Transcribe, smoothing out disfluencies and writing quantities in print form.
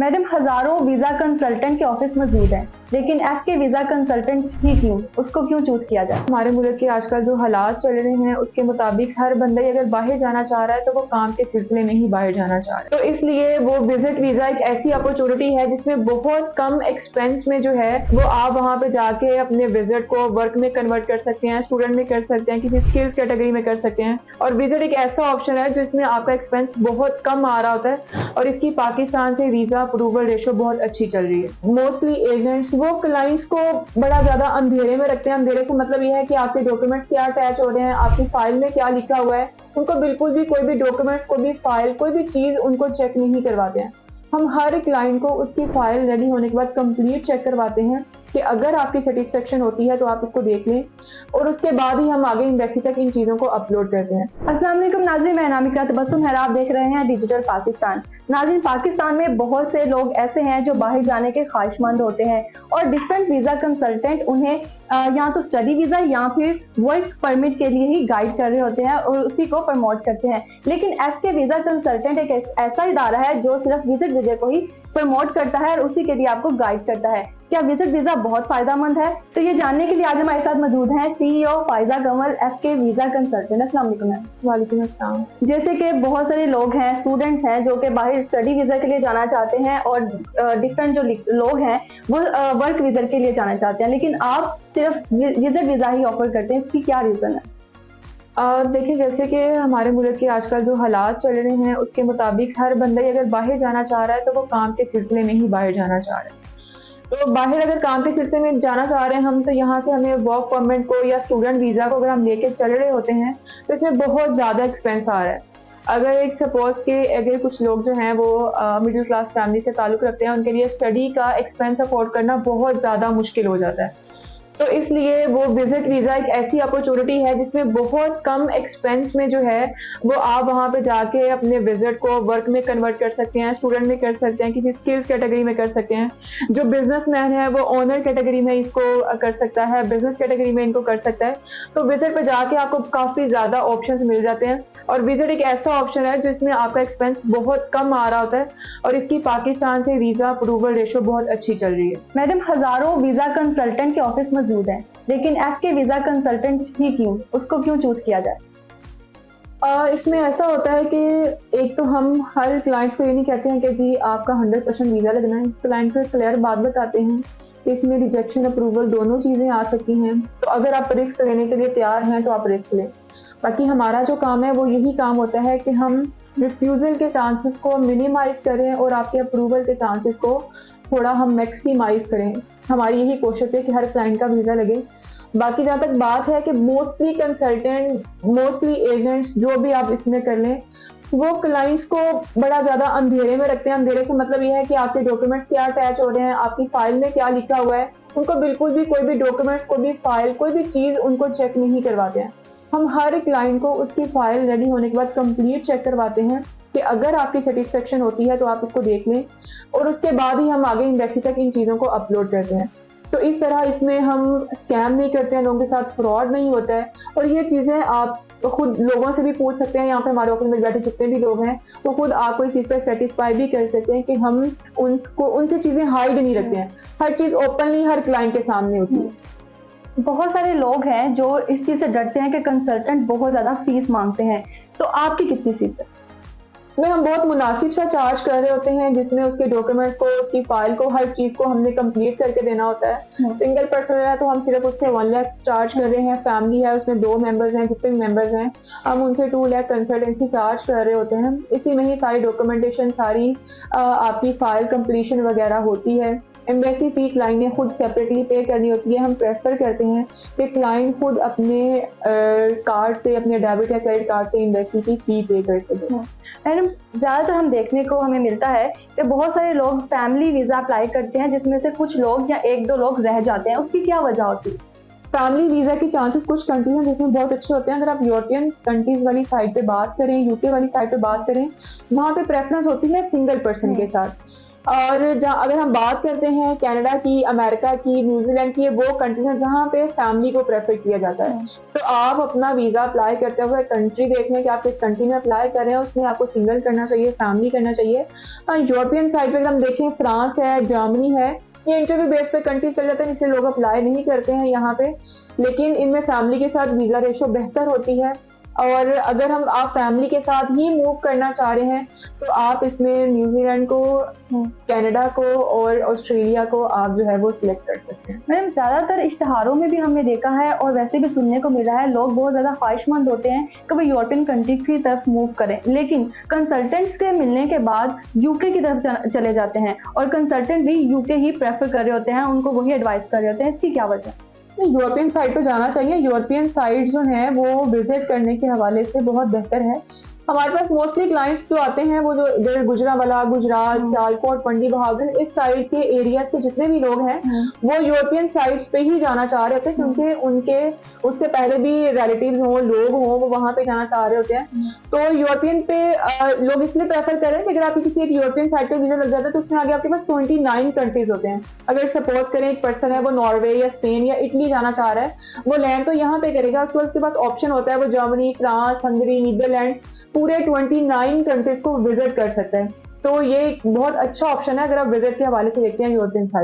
Madam, हजारों visa consultant के office मौजूद हैं, लेकिन एफके वीजा कंसल्टेंट ही क्यों, उसको क्यों चूज किया जाए? हमारे मुल्क के आजकल जो हालात चल रहे हैं उसके मुताबिक हर बंदा अगर बाहर जाना चाह रहा है तो वो काम के सिलसिले में ही बाहर जाना चाह रहा है, तो इसलिए वो विजिट वीजा एक ऐसी अपॉर्चुनिटी है जिसमें बहुत कम एक्सपेंस में जो है वो आप वहाँ पे जाके अपने विजिट को वर्क में कन्वर्ट कर सकते हैं, स्टूडेंट में कर सकते हैं, किसी स्किल्स कैटेगरी में कर सकते हैं। और विजिट एक ऐसा ऑप्शन है जिसमें आपका एक्सपेंस बहुत कम आ रहा होता है और इसकी पाकिस्तान से वीजा अप्रूवल रेशो बहुत अच्छी चल रही है। मोस्टली एजेंट्स वो क्लाइंट्स को बड़ा ज्यादा अंधेरे में रखते हैं। अंधेरे का मतलब यह है कि आपके डॉक्यूमेंट्स क्या अटैच हो रहे हैं, आपकी फाइल में क्या लिखा हुआ है, उनको बिल्कुल भी कोई भी डॉक्यूमेंट्स, कोई भी फाइल, कोई भी चीज उनको चेक नहीं करवाते हैं। हम हर क्लाइंट को उसकी फाइल रेडी होने के बाद कंप्लीट चेक करवाते हैं कि अगर आपकी सेटिस्फेक्शन होती है तो आप इसको देख लें और उसके बाद ही हम आगे एम्बेसी तक इन चीज़ों को अपलोड करते हैं। अस्सलाम वालेकुम नाज़रीन, मैं नामिका तबस्सुम है, आप देख रहे हैं डिजिटल पाकिस्तान। नाज़रीन, पाकिस्तान में बहुत से लोग ऐसे हैं जो बाहर जाने के ख्वाहिशमंद होते हैं और डिफरेंट वीज़ा कंसल्टेंट उन्हें या तो स्टडी वीज़ा या फिर वर्क परमिट के लिए ही गाइड कर रहे होते हैं और उसी को प्रमोट करते हैं। लेकिन एफके वीज़ा कंसल्टेंट एक ऐसा इदारा है जो सिर्फ विजिट वीज़ा को ही प्रमोट करता है और उसी के लिए आपको गाइड करता है। क्या विजिट वीजा बहुत फायदेमंद है? तो ये जानने के लिए आज हमारे साथ मौजूद हैं सीईओ फाइजा कमल, एफके वीजा कंसल्टेंट। अस्सलाम वालेकुम। वालेकुम अस्सलाम। जैसे कि बहुत सारे लोग हैं, स्टूडेंट्स हैं जो कि बाहर स्टडी वीजा के लिए जाना चाहते हैं और डिफरेंट जो लोग हैं वो वर्क वीजा के लिए जाना चाहते हैं, लेकिन आप सिर्फ विजिट वीजा ही ऑफर करते हैं, इसकी क्या रीजन है? देखिए, जैसे कि हमारे मुल्क के आजकल जो हालात चल रहे हैं उसके मुताबिक हर बंदा अगर बाहर जाना चाह रहा है तो वो काम के सिलसिले में ही बाहर जाना चाह रहा है। तो बाहर अगर काम के सिलसिले में जाना चाह रहे हैं हम, तो यहाँ से हमें वर्क परमिट को या स्टूडेंट वीज़ा को अगर हम लेके चल रहे होते हैं तो इसमें बहुत ज़्यादा एक्सपेंस आ रहा है। अगर एक सपोज के अगर कुछ लोग जो हैं वो मिडिल क्लास फैमिली से ताल्लुक़ रखते हैं, उनके लिए स्टडी का एक्सपेंस अफोर्ड करना बहुत ज़्यादा मुश्किल हो जाता है। तो इसलिए वो विजिट वीज़ा एक ऐसी अपॉर्चुनिटी है जिसमें बहुत कम एक्सपेंस में जो है वो आप वहाँ पे जाके अपने विजिट को वर्क में कन्वर्ट कर सकते हैं, स्टूडेंट में कर सकते हैं, किसी स्किल्स कैटेगरी में कर सकते हैं। जो बिजनेसमैन है वो ओनर कैटेगरी में इसको कर सकता है, बिजनेस कैटेगरी में इनको कर सकता है। तो विजिट पे जाके आपको काफ़ी ज़्यादा ऑप्शन मिल जाते हैं और विजिट एक ऐसा ऑप्शन है जिसमें आपका एक्सपेंस बहुत कम आ रहा होता है और इसकी पाकिस्तान से वीज़ा अप्रूवल रेशो बहुत अच्छी चल रही है। मैडम, हजारों वीजा कंसल्टेंट के ऑफिस मौजूद हैं, लेकिन एफके वीजा कंसल्टेंट ही क्यों, उसको क्यों चूज किया जाए? इसमें ऐसा होता है कि एक तो हम हर क्लाइंट्स को ये नहीं कहते हैं कि जी आपका 100% वीज़ा लगना है। क्लाइंट को क्लियर बात बताते हैं कि इसमें रिजेक्शन अप्रूवल दोनों चीज़ें आ सकती हैं, तो अगर आप रिस्क लेने के लिए तैयार हैं तो आप रिस्क लें। बाकी हमारा जो काम है वो यही काम होता है कि हम रिफ्यूज़ल के चांसेस को मिनिमाइज करें और आपके अप्रूवल के चांसेस को थोड़ा हम मैक्सिमाइज करें। हमारी यही कोशिश है कि हर क्लाइंट का वीज़ा लगे। बाकी जहाँ तक बात है कि मोस्टली कंसल्टेंट, मोस्टली एजेंट्स जो भी आप इसमें कर लें, वो क्लाइंट्स को बड़ा ज़्यादा अंधेरे में रखते हैं। अंधेरे का मतलब यह है कि आपके डॉक्यूमेंट्स क्या अटैच हो रहे हैं, आपकी फाइल में क्या लिखा हुआ है, उनको बिल्कुल भी कोई भी डॉक्यूमेंट्स, कोई भी फाइल, कोई भी चीज़ उनको चेक नहीं करवाते हैं। हम हर क्लाइंट को उसकी फाइल रेडी होने के बाद कंप्लीट चेक करवाते हैं कि अगर आपकी सेटिस्फेक्शन होती है तो आप इसको देख लें और उसके बाद ही हम आगे एम्बेसी तक इन चीज़ों को अपलोड करते हैं। तो इस तरह इसमें हम स्कैम नहीं करते हैं, लोगों के साथ फ्रॉड नहीं होता है। और ये चीज़ें आप खुद लोगों से भी पूछ सकते हैं, यहाँ पे हमारे ऑफिस में बैठे जितने भी लोग हैं वो खुद आपको इस चीज़ पर सेटिस्फाई भी कर सकते हैं कि हम उनसे चीज़ें हाइड नहीं रखते हैं। हर चीज़ ओपनली हर क्लाइंट के सामने होती है। बहुत सारे लोग हैं जो इस चीज से डरते हैं कि कंसल्टेंट बहुत ज्यादा फीस मांगते हैं, तो आपकी कितनी फीस है? में हम बहुत मुनासिब सा चार्ज कर रहे होते हैं जिसमें उसके डॉक्यूमेंट को, उसकी फाइल को, हर चीज़ को हमने कंप्लीट करके देना होता है। सिंगल पर्सन है तो हम सिर्फ उससे 1 लाख चार्ज कर रहे हैं। फैमिली है उसमें 2 मेंबर्स हैं, जितने मेंबर्स हैं हम उनसे 2 लाख कंसल्टेंसी चार्ज कर रहे होते हैं। इसी में ही सारी डॉक्यूमेंटेशन, सारी आपकी फाइल कंप्लीशन वगैरह होती है। एम्बेसी फी क्लाइंट ने खुद सेपरेटली पे करनी होती है। हम प्रेफर करते हैं कि क्लाइंट खुद अपने कार्ड से, अपने डेबिट या क्रेडिट कार्ड से एम्बेसी की फी पे कर सकें। मैडम, ज़्यादातर हम देखने को हमें मिलता है कि बहुत सारे लोग फैमिली वीज़ा अप्लाई करते हैं जिसमें से कुछ लोग या 1-2 लोग रह जाते हैं, उसकी क्या वजह होती है? फैमिली वीज़ा के चांसेस कुछ कंट्रीज हैं जिसमें बहुत अच्छे होते हैं। अगर आप यूरोपियन कंट्रीज वाली साइड पे बात करें, यूके वाली साइड पे बात करें, वहाँ पे प्रेफरेंस होती है सिंगल पर्सन के साथ। और अगर हम बात करते हैं कनाडा की, अमेरिका की, न्यूजीलैंड की, वो कंट्रीज हैं जहाँ पे फैमिली को प्रेफर किया जाता है। तो आप अपना वीज़ा अप्लाई करते हुए कंट्री देख लें कि आप किस कंट्री में अप्लाई कर रहे हैं, उसमें आपको सिंगल करना चाहिए, फैमिली करना चाहिए। यूरोपियन साइड पे अगर हम देखें, फ्रांस है, जर्मनी है, ये इंटरव्यू बेस पे कंट्री चल जाते हैं, जिससे लोग अप्लाई नहीं करते हैं यहाँ पे, लेकिन इनमें फैमिली के साथ वीज़ा रेशो बेहतर होती है। और अगर आप फैमिली के साथ ही मूव करना चाह रहे हैं तो आप इसमें न्यूजीलैंड को, कनाडा को और ऑस्ट्रेलिया को आप जो है वो सिलेक्ट कर सकते हैं। मैडम, ज़्यादातर इश्तिहारों में भी हमने देखा है और वैसे भी सुनने को मिला है, लोग बहुत ज़्यादा ख्वाहिशमंद होते हैं कि वो यूरोपियन कंट्री की तरफ मूव करें, लेकिन कंसल्टेंट्स के मिलने के बाद यूके की तरफ चले जाते हैं और कंसल्टेंट भी यूके ही प्रेफर कर रहे होते हैं, उनको वही एडवाइस कर रहे होते हैं। इसकी क्या वजह? यूरोपियन साइड पे जाना चाहिए। यूरोपियन साइड जो है वो विजिट करने के हवाले से बहुत बेहतर है। हमारे पास मोस्टली क्लाइंट्स जो आते हैं वो जो इधर गुजरांवाला, गुजरात, सियालकोट, पंडी बहादुर, इस साइड के एरिया के जितने भी लोग हैं वो यूरोपियन साइड्स पे ही जाना चाह रहे होते हैं, क्योंकि उनके उससे पहले भी रिलेटिव्स हों, लोग हों, वो वहाँ पे जाना चाह रहे होते हैं। तो यूरोपियन पे लोग इसलिए प्रेफर कर रहे हैं कि अगर आपकी किसी एक यूरोपियन साइड पे वीजा लग जाता है तो उसमें आगे आपके पास 29 कंट्रीज होते हैं। अगर सपोज करें एक पर्सन है वो नॉर्वे या स्पेन या इटली जाना चाह रहा है, वो लैंड तो यहाँ पे करेगा, उसके पास ऑप्शन होता है वो जर्मनी, फ्रांस, हंगरी, नीदरलैंड, पूरे 29 कंट्रीज को विजिट कर सकते हैं। तो ये एक बहुत अच्छा ऑप्शन है अगर आप विजिट के हवाले से देखते हैं यूरोपियन साइड।